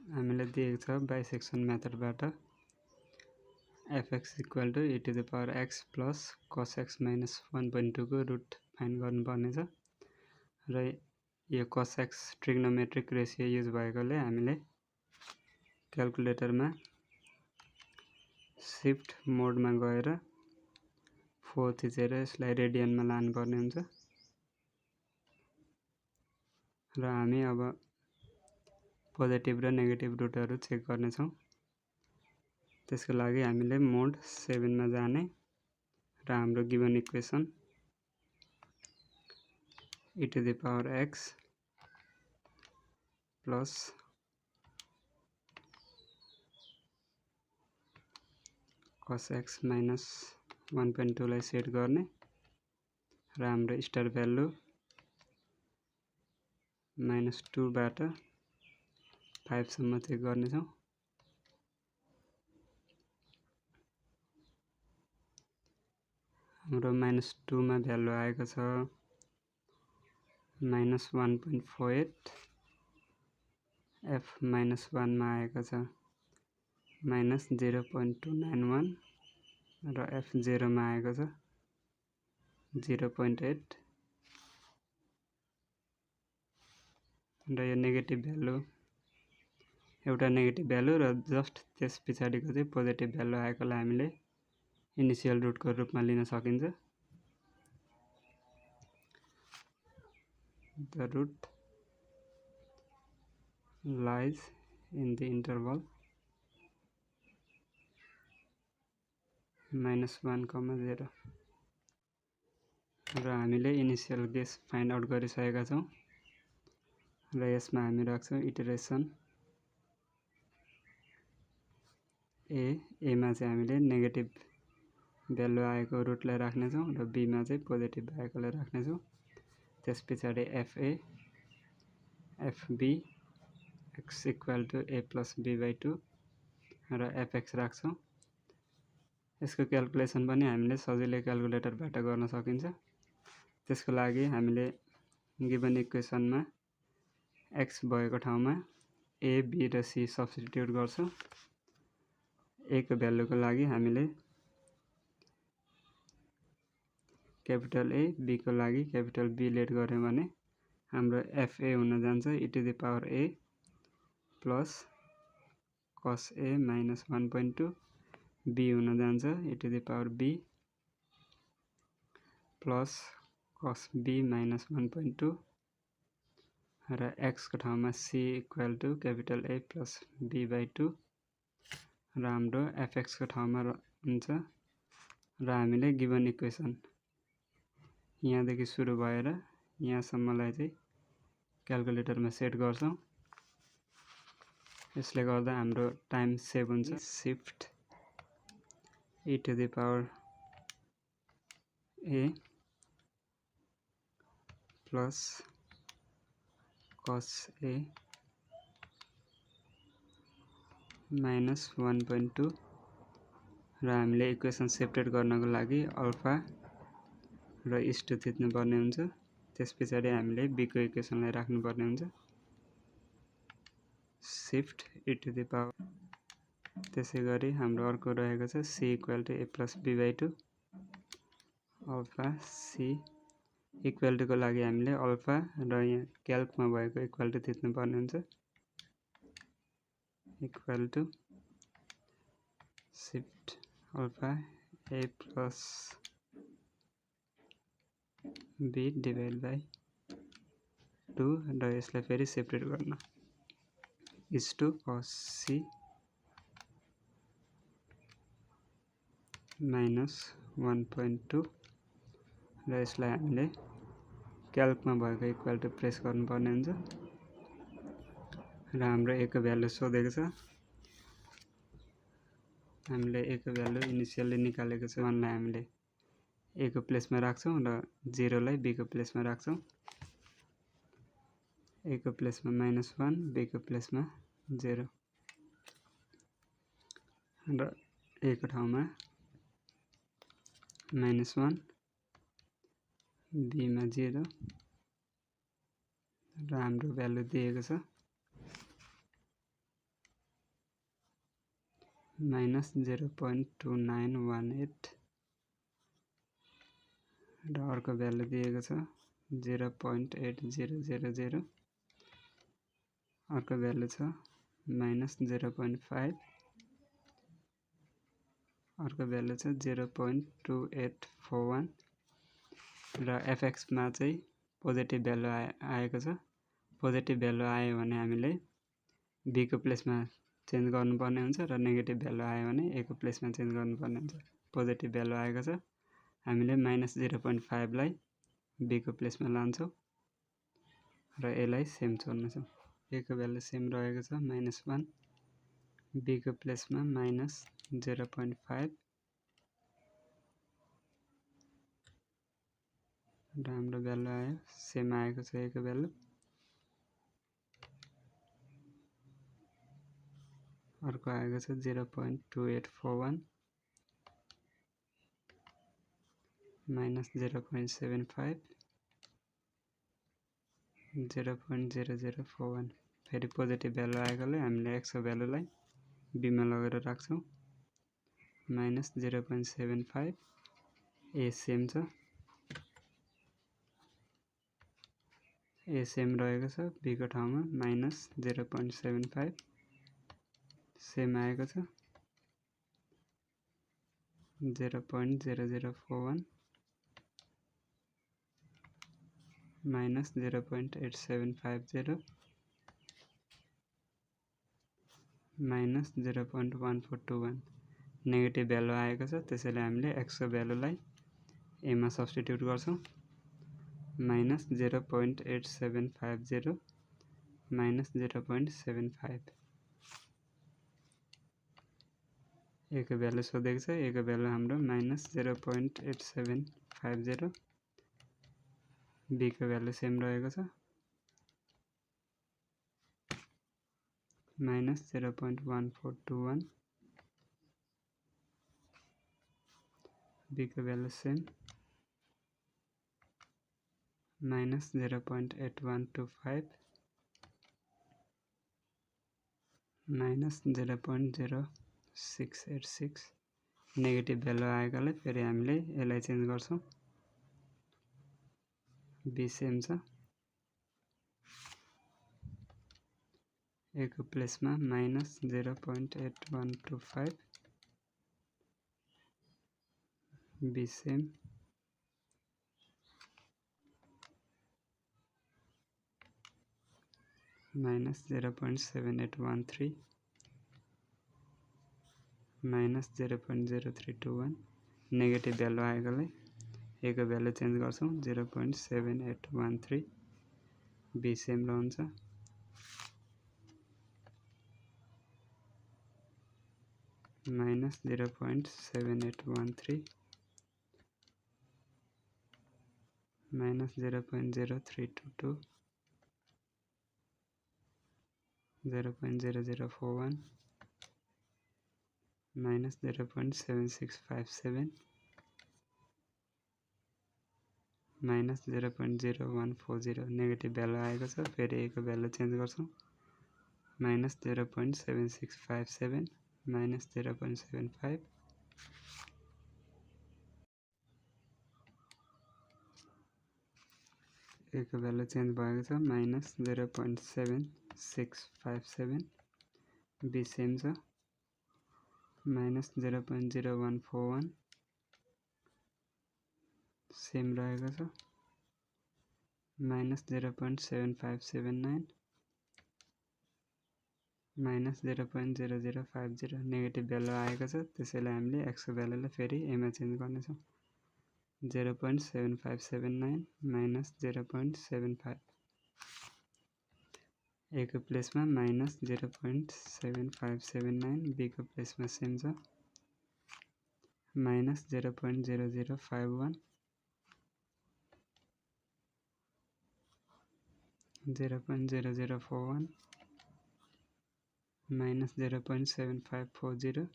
हामीलाई दिएको छ बाइसेक्सन मेथडबाट fx equal to e to the power x plus cos x minus 1.2 को रुट फाइन्ड गर्नुपर्ने छ र यो cos x trigonometric ratio use भएकोले हामीले क्याल्कुलेटरमा शिफ्ट मोडमा गएर 4 थिचेर यसलाई रेडियनमा लानुपर्ने हुन्छ र हामी अब पोजिटिभ र नेगेटिभ रुटहरु चेक गर्ने छौं। त्यसको लागि हामीले मोड 7 मा जाने र हाम्रो given equation e to the power x plus cos x minus 1.2 लाई सेट गर्ने र हाम्रो स्टार भ्यालु -2 बाट 5 सम्म चेक गर्ने छौं। हाम्रो -2 मा भ्यालु आएको छ -1.48, f -1 मा आएको छ -0.291 र f 0 मा आएको छ 0.8 र यो नेगेटिभ भ्यालु एउटा नेगेटिभ भ्यालु र जस्ट त्यस पछाडीको चाहिँ पोजिटिभ भ्यालु आएकोले हामीले इनिशियल रुटको रूपमा लिन सकिन्छ। The root lies in the interval -1, 0 र हामीले इनिशियल गेस फाइन्ड आउट गरिसकेका छौं र यसमा हामी राख्छौं इटरेसन a मा चाहिँ हामीले नेगेटिभ भ्यालु आएको रुटलाई राख्ने छौं र b मा चाहिँ पोजिटिभ आएकोलाई राख्ने छौं। त्यसपछि fa fb x equal to a plus b/2 र fx राख्छौं। यसको क्याल्कुलेसन पनि हामीले सजिलै क्याल्कुलेटरबाट गर्न सकिन्छ। त्यसको लागि हामीले गिवन इक्वेसनमा x भएको ठाउँमा a b र c सब्स्टिट्युट गर्छौं। a को भ्यालुको लागि हामीले क्यापिटल A, b को लागि क्यापिटल B लेट गर्यौं भने हाम्रो fa हुन जान्छ e to the power a plus cos a minus 1.2, b हुन जान्छ e to the power b plus cos b minus 1.2 र x को ठाउँमा c equal to capital A plus b/2 र हाम्रो fx को ठाउँमा हुन्छ र हामीले गिवन इक्वेसन यहाँदेखि सुरु भएर यहाँसम्मलाई चाहिँ क्याल्कुलेटरमा सेट गर्छौं। यसले गर्दा हाम्रो टाइम सेभ हुन्छ। Shift e to the power a plus cos a minus 1.2 र हामीले इक्वेसन सेपरेट गर्नको लागि अल्फा र इस टु थिच्नु पर्ने हुन्छ। त्यसपछि हामीले b को इक्वेसनलाई राख्नु पर्ने हुन्छ। Shift e to the power त्यसैगरी हाम्रो अर्को रहेको छ c equal to a plus b/2 alpha c equal to को लागि हामीले अल्फा र यहाँ क्याल्कमा भएको इक्वल टु थिच्नु पर्ने हुन्छ। Equal to shift alpha a plus b divide by 2 र यसलाई फेरि सेपरेट गर्न is to cos c minus 1.2 र यसलाई हामीले क्याल्कमा भएको इक्वल टु प्रेस गर्नुपर्ने हुन्छ र हाम्रो a को भ्यालु सोधेको छ। हामीले a को भ्यालु इनिशियली निकालेको छ 1 लाई हामीले a को प्लेसमा राख्छौं र 0 लाई b को प्लेसमा राख्छौं। a को प्लेसमा -1, b को प्लेसमा 0 र a को ठाउँमा -1, b मा 0 र हाम्रो भ्यालु दिएको छ माइनस 0.2918 र अर्को भ्यालु दिएको छ 0.8000 अर्को भ्यालु छ माइनस 0.5 अर्को भ्यालु छ 0.2841 र एफएक्स मा चाहिँ पोजिटिभ भ्यालु आएको छ। पोजिटिभ भ्यालु आयो भने हामीले बी को प्लेसमा चेन्ज गर्नुपर्ने हुन्छ र नेगेटिभ भ्यालु आयो भने ए को प्लेसमा चेन्ज गर्नुपर्ने हुन्छ। पोजिटिभ भ्यालु आएको छ हामीले माइनस 0.5 लाई बी को प्लेसमा लान्छौँ र यसलाई सेम छोड्नेछौँ। ए को भ्यालु सेम रहेको छ -1 बी को प्लेसमा माइनस 0.5 र हाम्रो भ्यालु आयो सेम आएको छ ए को भ्यालु। अर्को आएको छ 0.2841 माइनस 0.75 0.0041 फेरि पोजिटिभ भ्यालु आएकोले हामीले एक्स को भ्यालुलाई बीमा लगेर राख्छौँ माइनस 0.75 ए सेम छ ए सेम रहेको छ बी को ठाउँमा माइनस 0.75 सेम आएको छ 0.0041 माइनस 0.8750 माइनस 0.1421 नेगेटिभ भ्यालु आएको छ त्यसैले हामीले एक्स को भ्यालुलाई ए मा सब्स्टिट्युट गर्छौँ माइनस 0.8750 माइनस 0.75 ए को भ्यालु सोधेको छ ए को भ्यालु हाम्रो माइनस 0.8750 बी को भ्यालु सेम रहेको छ माइनस 0.1421 बी को value same minus 0.8125 minus 0.0686 negative value आएकाले फेरि हामीले यसलाई चेन्ज गर्छौँ बी सेम छ ए को प्लेसमा minus 0.8125 B same minus 0.7813 minus 0.0321 negative value आएकोले ए को भ्यालु चेन्ज गर्छौँ 0.7813 बी सेम रहन्छ minus 0.7813 minus 0.0322 0.0041 minus 0.7657 minus 0.0140 negative value आएको छ फेरि ए को भ्यालु चेन्ज गर्छौँ माइनस 0.7657 माइनस 0.75 ए को भ्यालु चेन्ज भएको छ माइनस 0.7657 बी सेम छ माइनस 0.0141 सेम रहेको छ माइनस 0.7579 माइनस 0.0050 नेगेटिभ भ्यालु आएको छ त्यसैले हामीले एक्स को भ्यालुलाई फेरि ए मा चेन्ज गर्नेछौँ 0.7579 माइनस 0.75 ए को प्लेसमा माइनस 0.7579 बी को प्लेसमा सेम छ माइनस 0.0051 0.0041 माइनस 0.7540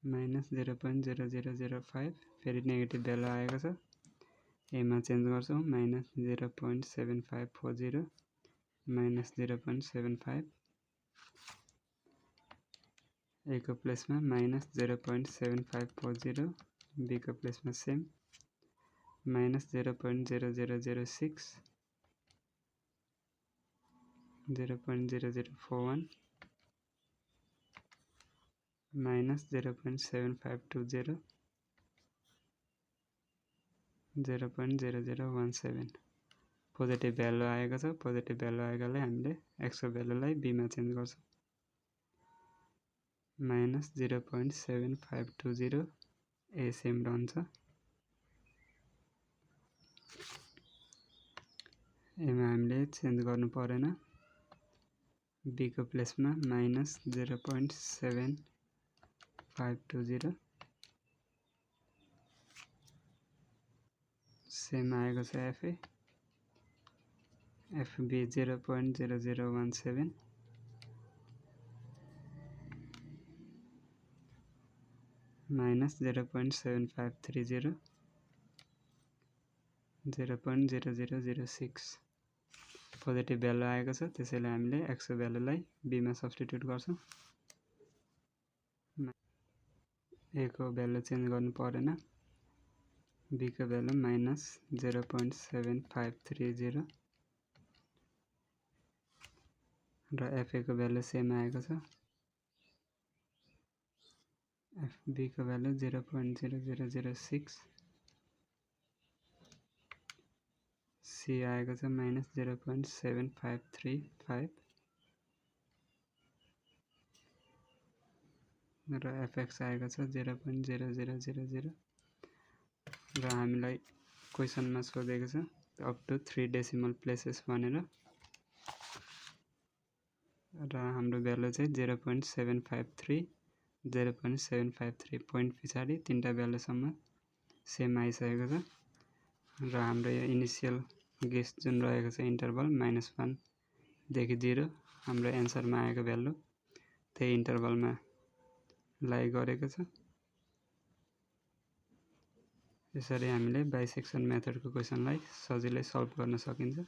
माइनस 0.0005 फेरि नेगेटिभ भ्यालु आएको छ ए मा चेन्ज गर्छौँ माइनस 0.7540 माइनस 0.75 A को प्लेसमा -0.7540, B को प्लेसमा सेम -0.0006, 0.0041, -0.7520, 0.0017 पोजिटिभ भ्यालु आएको छ। पोजिटिभ भ्यालु आएकाले हामीले x को भ्यालुलाई b मा चेन्ज गर्छौं। -0.7520 a सेम रहन्छ। a मा हामीले चेन्ज गर्नु परेन। b को प्लेसमा -0.7520 सेम आएको छ। fa fb 0.0017, -0.7530, 0.0006 पोजिटिभ भ्यालु आएको छ। त्यसैले हामीले x को भ्यालुलाई b मा सब्स्टिट्युट गर्छौं। a को भ्यालु चेन्ज गर्नु परेन। b को भ्यालु -0.7530 र fa को भ्यालु सेम आएको छ। fb को भ्यालु 0.0006, c आएको छ -0.7535 र fx आएको छ 0.0000 र हामीलाई क्वेशनमा सोधेको छ अप टु 3 डेसिमल प्लेसेस भनेर र हाम्रो भ्यालु चाहिँ 0.753 पोइन्ट पछाडी तीनटा भ्यालुसम्म सेम आइसकेको छ र हाम्रो यो इनिशियल गेस जुन रहेको छ इन्टरभल -1 देखि 0 हाम्रो एन्सरमा आएको भ्यालु त्यही इन्टरभलमा लाई गरेको छ। यसरी हामीले बाइसेक्सन मेथडको क्वेशनलाई सजिलै सल्भ गर्न सकिन्छ।